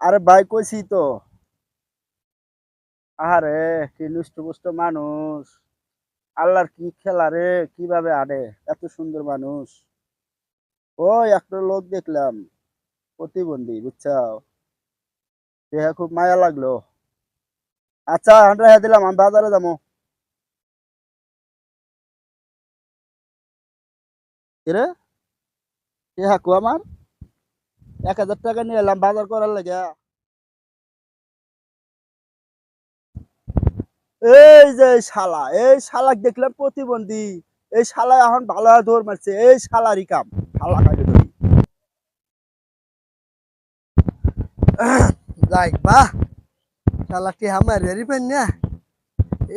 আরে ভাই কইছি তো। আহারে কি দুষ্ট পুষ্ট মানুষ। আল্লাহর কি খেলা রে, কিভাবে আড়ে এত সুন্দর মানুষ। ওই একটা লোক দেখলাম প্রতিবন্ধী, বুঝছাও? দেহা খুব মায়া লাগলো। আচ্ছা আমরা দিলাম, আমি বাজারে যাবো। কিরে, দেহা কো আমার 1,000 টাকা নিয়ে এলাম বাজার করার লাগে। এই যে এই শালাক দেখলাম প্রতিবন্ধী। এই শালা এখন ভালো দৌড় মারছে, এই শালারই কাম। শালা কাকে ধরি। যাই বাহ, শালাটি আমার রেডি পেন না।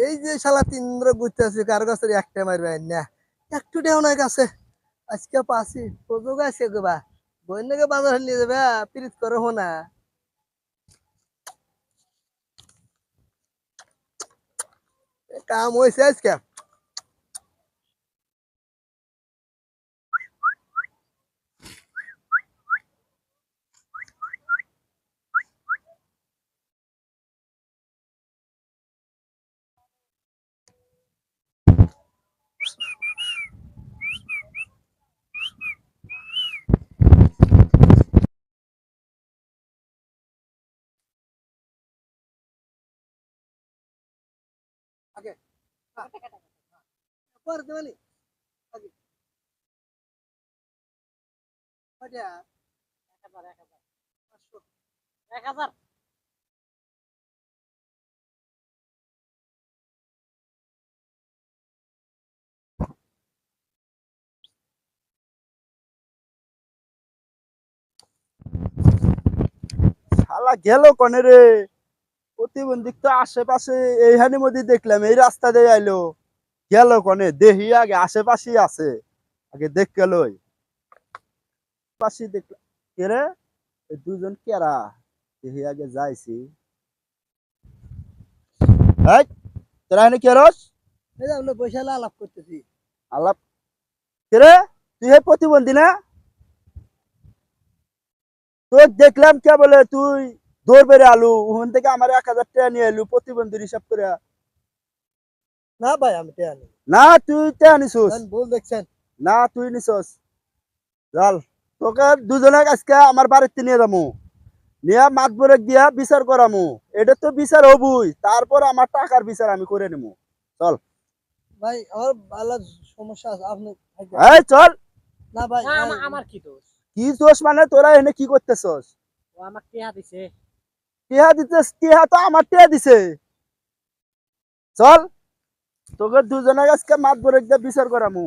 এই যে শালা তিন্দ্র ঘুরতেছে কার কাছে একটা মারবেন না, একটু ডেও নাই কাছে। আজকে পাসি সুযোগ আছে গোবা, বইনাকে বাজার নিয়ে যাবে, পিরিত করে হোনা। কাম হয়েছে আজকে। আগে পরে দেবানি আগে কয়টা? 500 1000। শালা গেল কনে রে? প্রতিবন্ধী তো আশেপাশে এইখানের মধ্যে দেখলাম, এই রাস্তা দিয়ে আইলো। গেল কনে দেহি, আগে আশেপাশে আছে, আগে দেখ গেল। পাশে দেখলাম কে রে, এই দুজন কেরা, দেহি আগে যাইছি। এই তোরা এখানে কে রস? এই যে আমরা পয়সা আলাপ করতেছি। আলাপ কে রে? তুই এই প্রতিবন্ধী না? তোর দেখলাম কে বলে তুই দৌড় বেড়ে আলু ওখান থেকে আমার 1,000 টাকা নিয়ে এলু প্রতিবন্ধীর হিসাব করে। না ভাই আমি টেয়া নেই। না তুই তে আনিসুস। ভুল দেখছেন। না তুই নিছস। চল, তোকে দুজনে আজকে আমার বাড়িতে নিয়ে যাবো, নিয়ে মাতবরে দিয়া বিচার করামু। এটা তো বিচার হবই, তারপর আমার টাকার বিচার আমি করে নেবো। চল ভাই আমার আলাদা সমস্যা আছে, আপনি থাকেন। এই চল। না ভাই না আমার কি দোষ? কি দোষ মানে, তোরা এনে কি করতেছস? ও আমাকে টিহা দিছে। টিহা দিতেছ? টিহা তো আমার টিহা দিছে। চল, তোকে দুজনে আজকে মাতবরে দিয়া বিচার করামু।